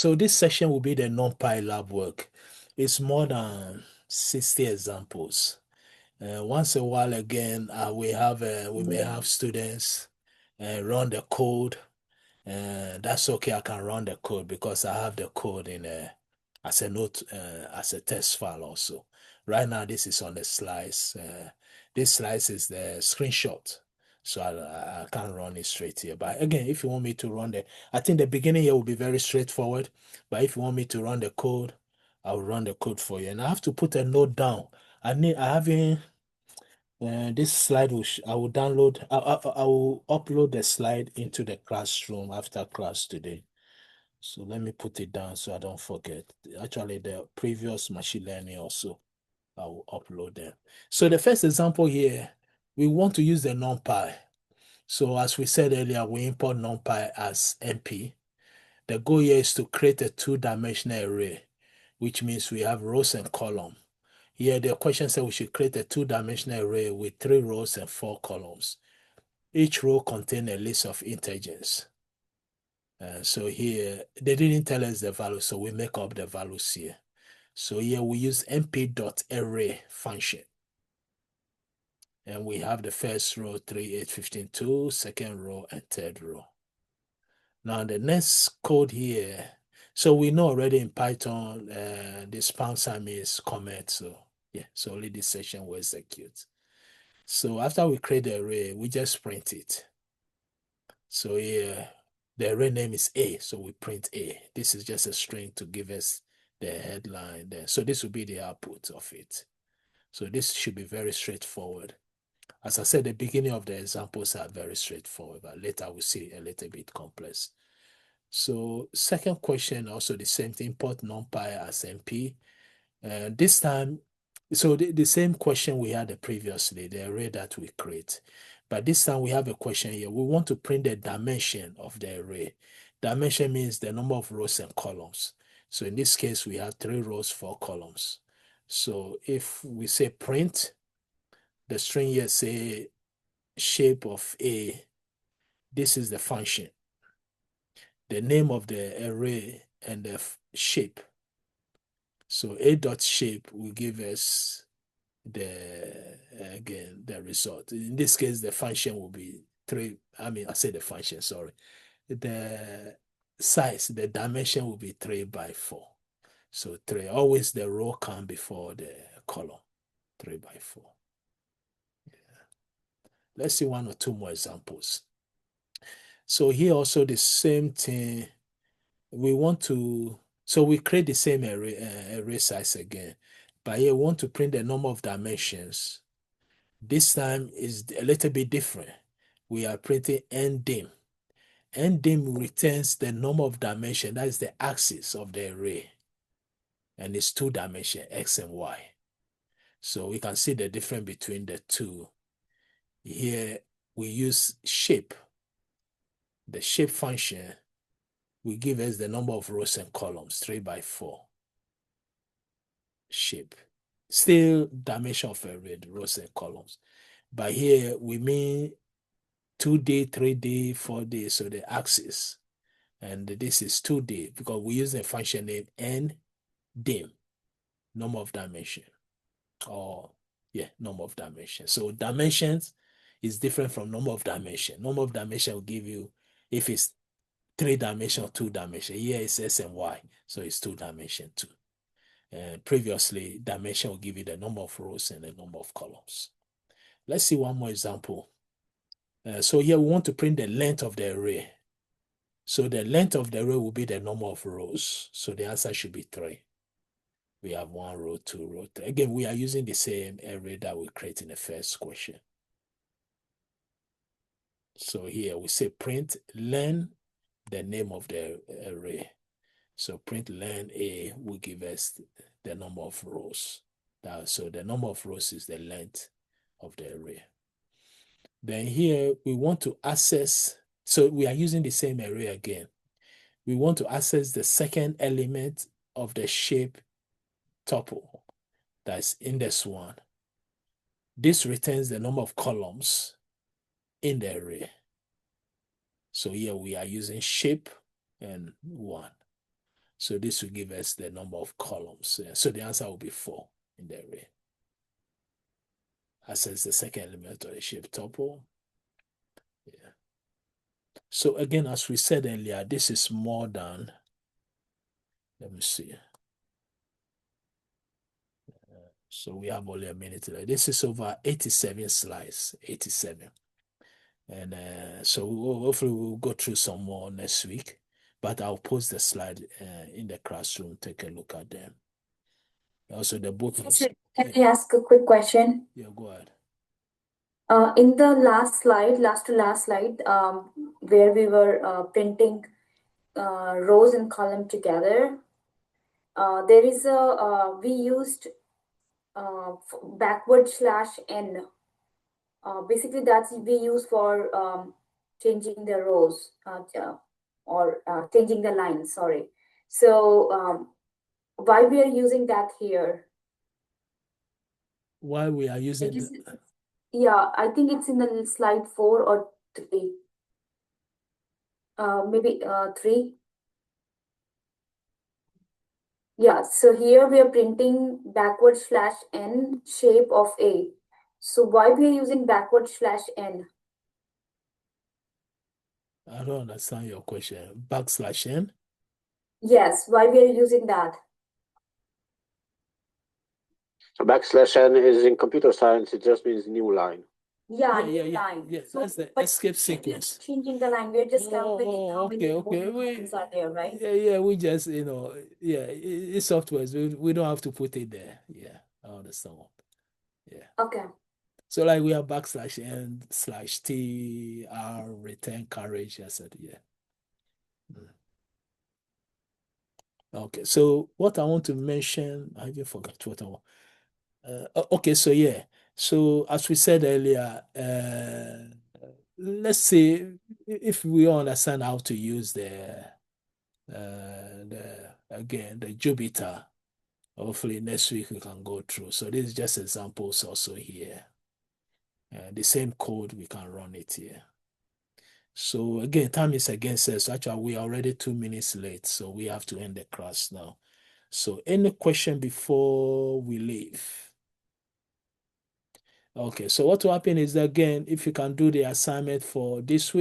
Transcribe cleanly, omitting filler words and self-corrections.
So this session will be the NumPy lab work. It's more than 60 examples. Once a while again, we may have students run the code. That's okay. I can run the code because I have the code in as a note as a test file also. Right now, this is on the slides. This slides is the screenshot, so I can't run it straight here. But again, if you want me to run I think the beginning here will be very straightforward. But if you want me to run the code, I'll run the code for you. And I have to put a note down. I haven't. This slide I will download. I will upload the slide into the classroom after class today. So let me put it down so I don't forget. Actually, the previous machine learning also, I will upload them. So the first example here, we want to use the NumPy. So as we said earlier, we import NumPy as NP. The goal here is to create a two-dimensional array, which means we have rows and columns. Here, the question said we should create a two-dimensional array with 3 rows and 4 columns. Each row contains a list of integers. So here, they didn't tell us the value, so we make up the values here. So here we use np.array function. And we have the first row, 3, 8, 15, 2, second row, and third row. Now the next code here, so we know already in Python, this pound sign is comment, so yeah, so only this section will execute. So after we create the array, we just print it. So here, the array name is A, so we print A. This is just a string to give us the headline there. So this will be the output of it. So this should be very straightforward. As I said, the beginning of the examples are very straightforward, but later we'll see a little bit complex. So second question, also the same thing, import NumPy as NP. This time, so the same question we had previously, the array that we create. But this time we have a question here. We want to print the dimension of the array. Dimension means the number of rows and columns. So in this case, we have 3 rows, 4 columns. So if we say print, the string here say shape of A, this is the function. The name of the array and the shape. So a.shape will give us the result. In this case, the function will be 3. I say the function, sorry. The size, the dimension will be 3 by 4. So 3, always the row come before the column, 3 by 4. Yeah. Let's see 1 or 2 more examples. So here also the same thing. We want to, so we create the same array size again, but here we want to print the number of dimensions. This time is a little bit different. We are printing ndim. Ndim returns the number of dimension, that is the axis of the array. And it's 2 dimension, x and y. So we can see the difference between the two. Here we use shape. The shape function will give us the number of rows and columns, 3 by 4. Shape. Still dimension of array, rows and columns. But here we mean 2D, 3D, 4D, so the axis. And this is 2D because we use a function name ndim, number of dimension. Number of dimension. So dimensions is different from number of dimension. Number of dimension will give you if it's 3 dimension or 2 dimension. Here it's S and Y, so it's 2 dimension too. Previously, dimension will give you the number of rows and the number of columns. Let's see 1 more example. So here we want to print the length of the array. So the length of the array will be the number of rows. So the answer should be 3. We have 1 row, 2 row, 3. Again, we are using the same array that we create in the first question. So here we say print len, the name of the array. So print len A will give us the number of rows. So the number of rows is the length of the array. Then here we want to access, so we are using the same array again. We want to access the second element of the shape tuple, that's index 1. This returns the number of columns in the array. So here we are using shape and 1. So this will give us the number of columns. So the answer will be 4 in the array. Access the second element of the shape tuple. Yeah. So again, as we said earlier, this is more than, let me see. So we have only a minute left. This is over 87 slides, 87. And so hopefully we'll go through some more next week, but I'll post the slide in the classroom. Take a look at them. Also, the book. Can I ask a quick question? Yeah, go ahead. In the last to last slide, where we were printing rows and column together, there is we used /n. Basically, that's we use for changing the rows or changing the lines. Sorry. So why we are using that here? Why we are using? Yeah, I think it's in the slide 4 or 3. Maybe 3. Yeah, so here we are printing /n shape of A. So why we are using /n? I don't understand your question. /n? Yes, why we are using that? So /n is in computer science, it just means new line. Yeah, new line. Yeah, so, that's the escape sequence. Changing the line, we're just calculating how many lines are there, right? Yeah, we just, it's software. We don't have to put it there. Yeah, I understand. Yeah. Okay. So like we have /n/t/r return carriage. I said, yeah. Okay, so what I want to mention, I even forgot what I want. Okay, so yeah. So as we said earlier, let's say if we understand how to use the Jupyter, hopefully next week we can go through. So this is just examples also here. The same code, we can run it here. So again, time is against us. Actually, we are already 2 minutes late, so we have to end the class now. So any question before we leave? Okay, so what will happen is that, again, if you can do the assignment for this week,